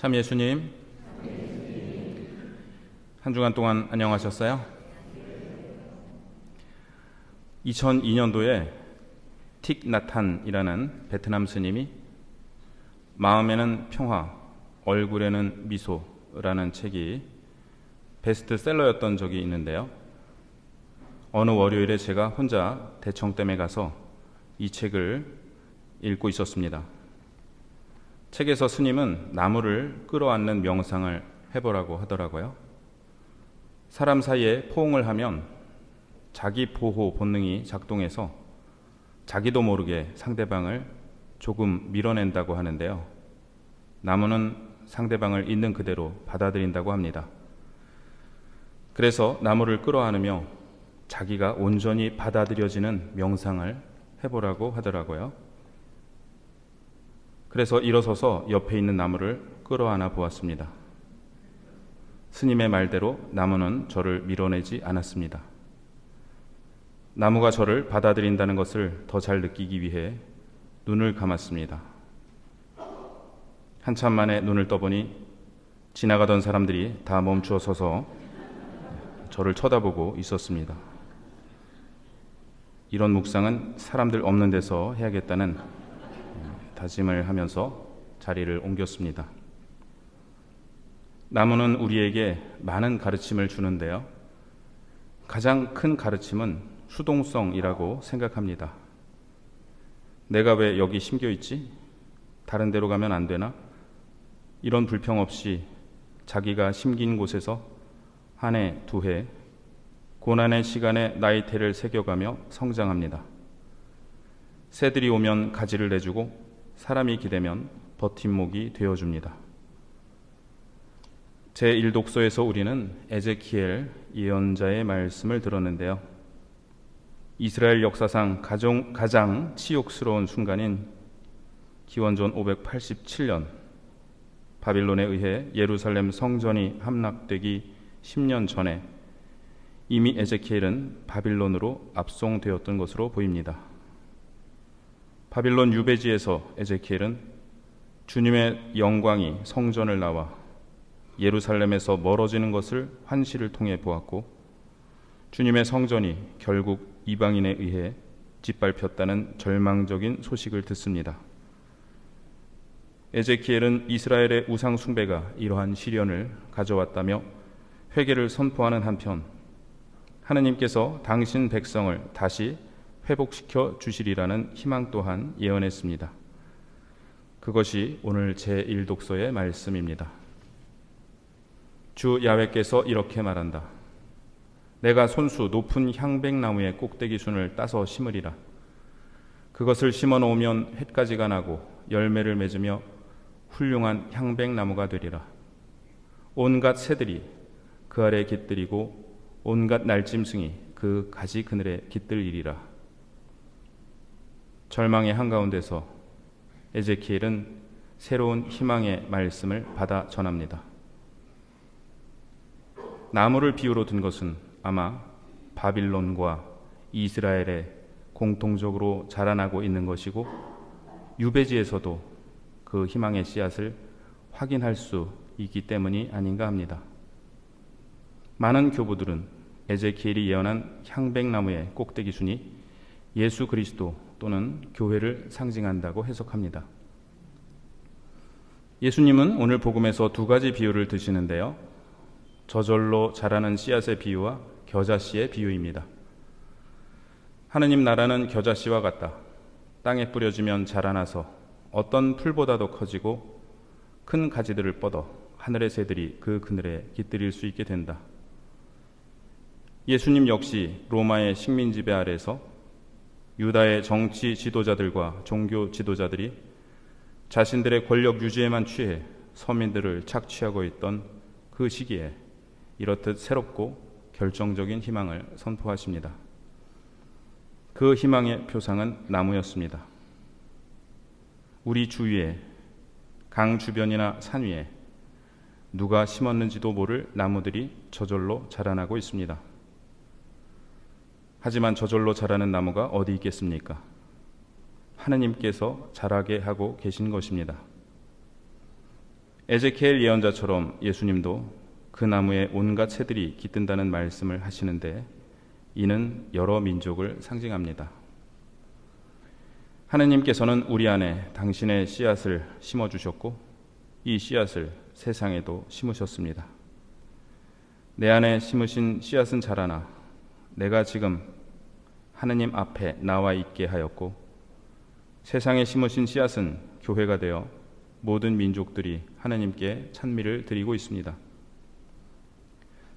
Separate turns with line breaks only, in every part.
참 예수님, 한 주간 동안 안녕하셨어요? 2002년도에 틱 나탄이라는 베트남 스님이 마음에는 평화, 얼굴에는 미소라는 책이 베스트셀러였던 적이 있는데요. 어느 월요일에 제가 혼자 대청댐에 가서 이 책을 읽고 있었습니다. 책에서 스님은 나무를 끌어안는 명상을 해보라고 하더라고요. 사람 사이에 포옹을 하면 자기 보호 본능이 작동해서 자기도 모르게 상대방을 조금 밀어낸다고 하는데요. 나무는 상대방을 있는 그대로 받아들인다고 합니다. 그래서 나무를 끌어안으며 자기가 온전히 받아들여지는 명상을 해보라고 하더라고요. 그래서 일어서서 옆에 있는 나무를 끌어안아 보았습니다. 스님의 말대로 나무는 저를 밀어내지 않았습니다. 나무가 저를 받아들인다는 것을 더 잘 느끼기 위해 눈을 감았습니다. 한참 만에 눈을 떠보니 지나가던 사람들이 다 멈추어 서서 저를 쳐다보고 있었습니다. 이런 묵상은 사람들 없는 데서 해야겠다는 다짐을 하면서 자리를 옮겼습니다. 나무는 우리에게 많은 가르침을 주는데요. 가장 큰 가르침은 수동성이라고 생각합니다. 내가 왜 여기 심겨 있지? 다른 데로 가면 안 되나? 이런 불평 없이 자기가 심긴 곳에서 한 해, 두 해, 고난의 시간에 나이테를 새겨가며 성장합니다. 새들이 오면 가지를 내주고 사람이 기대면 버팀목이 되어줍니다. 제1독서에서 우리는 에제키엘 예언자의 말씀을 들었는데요. 이스라엘 역사상 가장 치욕스러운 순간인 기원전 587년 바빌론에 의해 예루살렘 성전이 함락되기 10년 전에 이미 에제키엘은 바빌론으로 압송되었던 것으로 보입니다. 바빌론 유배지에서 에제키엘은 주님의 영광이 성전을 나와 예루살렘에서 멀어지는 것을 환시를 통해 보았고, 주님의 성전이 결국 이방인에 의해 짓밟혔다는 절망적인 소식을 듣습니다. 에제키엘은 이스라엘의 우상 숭배가 이러한 시련을 가져왔다며 회개를 선포하는 한편 하느님께서 당신 백성을 다시 회복시켜 주시리라는 희망 또한 예언했습니다. 그것이 오늘 제1독서의 말씀입니다. 주 야훼께서 이렇게 말한다. 내가 손수 높은 향백나무의 꼭대기 순을 따서 심으리라. 그것을 심어 놓으면 햇가지가 나고 열매를 맺으며 훌륭한 향백나무가 되리라. 온갖 새들이 그 아래 깃들이고 온갖 날짐승이 그 가지 그늘에 깃들이리라. 절망의 한가운데서 에제키엘은 새로운 희망의 말씀을 받아 전합니다. 나무를 비유로 든 것은 아마 바빌론과 이스라엘에 공통적으로 자라나고 있는 것이고, 유배지에서도 그 희망의 씨앗을 확인할 수 있기 때문이 아닌가 합니다. 많은 교부들은 에제키엘이 예언한 향백나무의 꼭대기 순이 예수 그리스도 또는 교회를 상징한다고 해석합니다. 예수님은 오늘 복음에서 두 가지 비유를 드시는데요. 저절로 자라는 씨앗의 비유와 겨자씨의 비유입니다. 하느님 나라는 겨자씨와 같다. 땅에 뿌려지면 자라나서 어떤 풀보다도 커지고 큰 가지들을 뻗어 하늘의 새들이 그 그늘에 깃들일 수 있게 된다. 예수님 역시 로마의 식민 지배 아래에서 유다의 정치 지도자들과 종교 지도자들이 자신들의 권력 유지에만 취해 서민들을 착취하고 있던 그 시기에 이렇듯 새롭고 결정적인 희망을 선포하십니다. 그 희망의 표상은 나무였습니다. 우리 주위에 강 주변이나 산 위에 누가 심었는지도 모를 나무들이 저절로 자라나고 있습니다. 하지만 저절로 자라는 나무가 어디 있겠습니까? 하느님께서 자라게 하고 계신 것입니다. 에제키엘 예언자처럼 예수님도 그 나무에 온갖 새들이 깃든다는 말씀을 하시는데 이는 여러 민족을 상징합니다. 하느님께서는 우리 안에 당신의 씨앗을 심어주셨고 이 씨앗을 세상에도 심으셨습니다. 내 안에 심으신 씨앗은 자라나 내가 지금 하느님 앞에 나와 있게 하였고 세상에 심으신 씨앗은 교회가 되어 모든 민족들이 하느님께 찬미를 드리고 있습니다.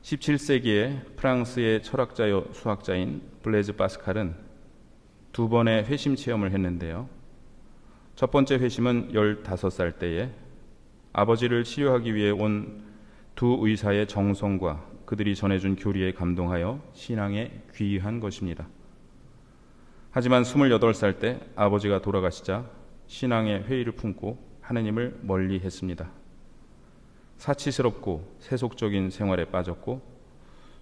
17세기에 프랑스의 철학자요 수학자인 블레즈 파스칼은 두 번의 회심 체험을 했는데요. 첫 번째 회심은 15살 때에 아버지를 치료하기 위해 온 두 의사의 정성과 그들이 전해준 교리에 감동하여 신앙에 귀의한 것입니다. 하지만 28살 때 아버지가 돌아가시자 신앙의 회의를 품고 하느님을 멀리 했습니다. 사치스럽고 세속적인 생활에 빠졌고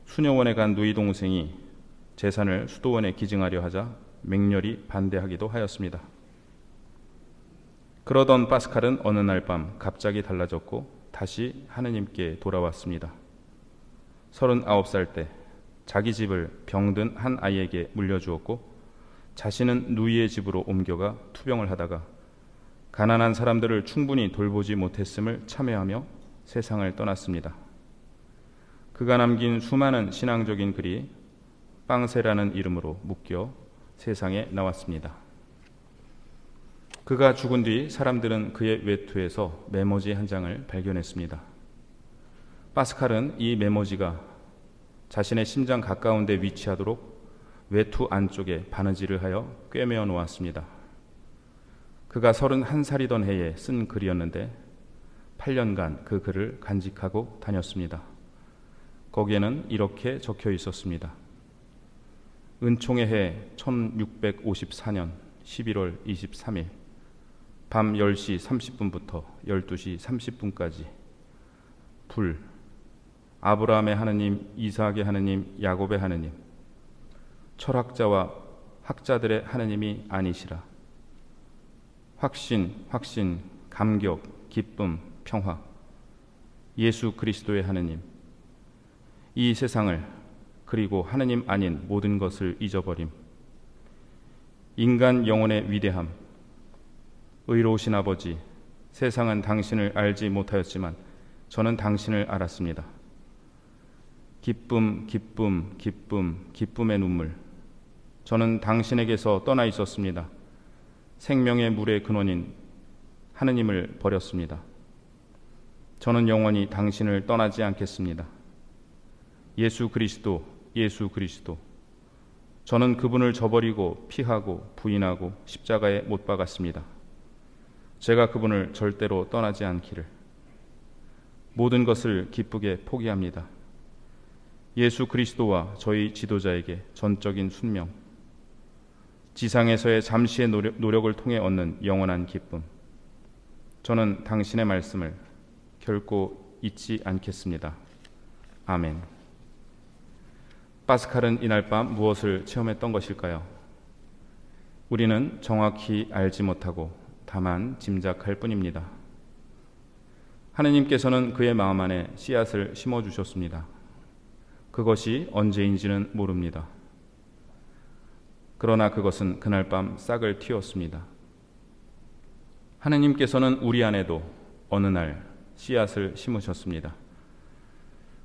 수녀원에 간 누이 동생이 재산을 수도원에 기증하려 하자 맹렬히 반대하기도 하였습니다. 그러던 파스칼은 어느 날 밤 갑자기 달라졌고 다시 하느님께 돌아왔습니다. 39살 때 자기 집을 병든 한 아이에게 물려주었고 자신은 누이의 집으로 옮겨가 투병을 하다가 가난한 사람들을 충분히 돌보지 못했음을 참회하며 세상을 떠났습니다. 그가 남긴 수많은 신앙적인 글이 빵세라는 이름으로 묶여 세상에 나왔습니다. 그가 죽은 뒤 사람들은 그의 외투에서 메모지 한 장을 발견했습니다. 파스칼은 이 메모지가 자신의 심장 가까운 데 위치하도록 외투 안쪽에 바느질을 하여 꿰매어 놓았습니다. 그가 31살이던 해에 쓴 글이었는데 8년간 그 글을 간직하고 다녔습니다. 거기에는 이렇게 적혀 있었습니다. 은총의 해 1654년 11월 23일 밤 10시 30분부터 12시 30분까지 불, 아브라함의 하느님, 이삭의 하느님, 야곱의 하느님, 철학자와 학자들의 하느님이 아니시라. 확신, 감격, 기쁨, 평화, 예수 그리스도의 하느님, 이 세상을 그리고 하느님 아닌 모든 것을 잊어버림, 인간 영혼의 위대함, 의로우신 아버지, 세상은 당신을 알지 못하였지만 저는 당신을 알았습니다. 기쁨, 기쁨의 눈물. 저는 당신에게서 떠나 있었습니다. 생명의 물의 근원인 하느님을 버렸습니다. 저는 영원히 당신을 떠나지 않겠습니다. 예수 그리스도. 저는 그분을 저버리고 피하고 부인하고 십자가에 못 박았습니다. 제가 그분을 절대로 떠나지 않기를. 모든 것을 기쁘게 포기합니다. 예수 그리스도와 저희 지도자에게 전적인 순명, 지상에서의 잠시의 노력을 통해 얻는 영원한 기쁨. 저는 당신의 말씀을 결코 잊지 않겠습니다. 아멘. 파스칼은 이날 밤 무엇을 체험했던 것일까요? 우리는 정확히 알지 못하고 다만 짐작할 뿐입니다. 하느님께서는 그의 마음 안에 씨앗을 심어주셨습니다. 그것이 언제인지는 모릅니다. 그러나 그것은 그날 밤 싹을 틔웠습니다. 하느님께서는 우리 안에도 어느 날 씨앗을 심으셨습니다.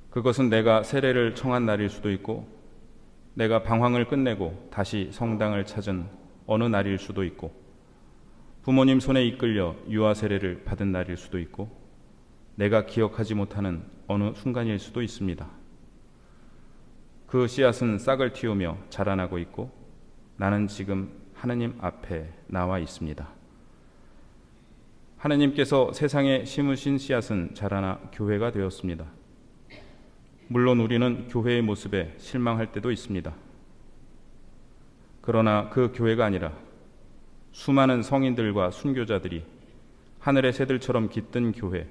그것은 내가 세례를 청한 날일 수도 있고 내가 방황을 끝내고 다시 성당을 찾은 어느 날일 수도 있고 부모님 손에 이끌려 유아 세례를 받은 날일 수도 있고 내가 기억하지 못하는 어느 순간일 수도 있습니다. 그 씨앗은 싹을 틔우며 자라나고 있고 나는 지금 하느님 앞에 나와 있습니다. 하느님께서 세상에 심으신 씨앗은 자라나 교회가 되었습니다. 물론 우리는 교회의 모습에 실망할 때도 있습니다. 그러나 그 교회가 아니라 수많은 성인들과 순교자들이 하늘의 새들처럼 깃든 교회,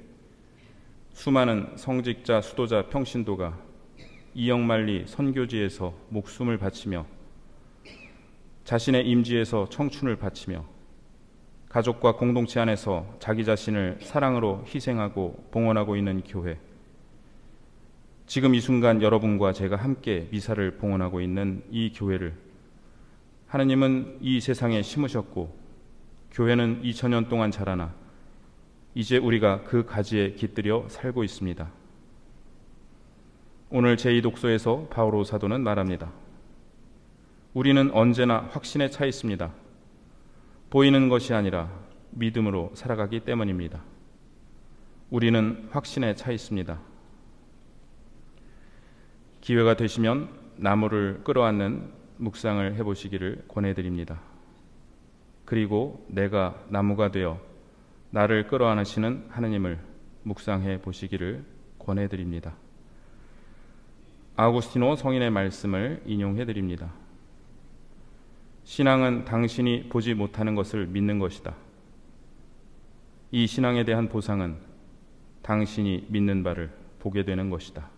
수많은 성직자, 수도자, 평신도가 이영만리 선교지에서 목숨을 바치며 자신의 임지에서 청춘을 바치며 가족과 공동체 안에서 자기 자신을 사랑으로 희생하고 봉헌하고 있는 교회, 지금 이 순간 여러분과 제가 함께 미사를 봉헌하고 있는 이 교회를 하느님은 이 세상에 심으셨고, 교회는 2000년 동안 자라나 이제 우리가 그 가지에 깃들여 살고 있습니다. 오늘 제2독서에서 바오로 사도는 말합니다. 우리는 언제나 확신에 차 있습니다. 보이는 것이 아니라 믿음으로 살아가기 때문입니다. 우리는 확신에 차 있습니다. 기회가 되시면 나무를 끌어안는 묵상을 해보시기를 권해드립니다. 그리고 내가 나무가 되어 나를 끌어안으시는 하느님을 묵상해 보시기를 권해드립니다. 아우구스티노 성인의 말씀을 인용해드립니다. 신앙은 당신이 보지 못하는 것을 믿는 것이다. 이 신앙에 대한 보상은 당신이 믿는 바를 보게 되는 것이다.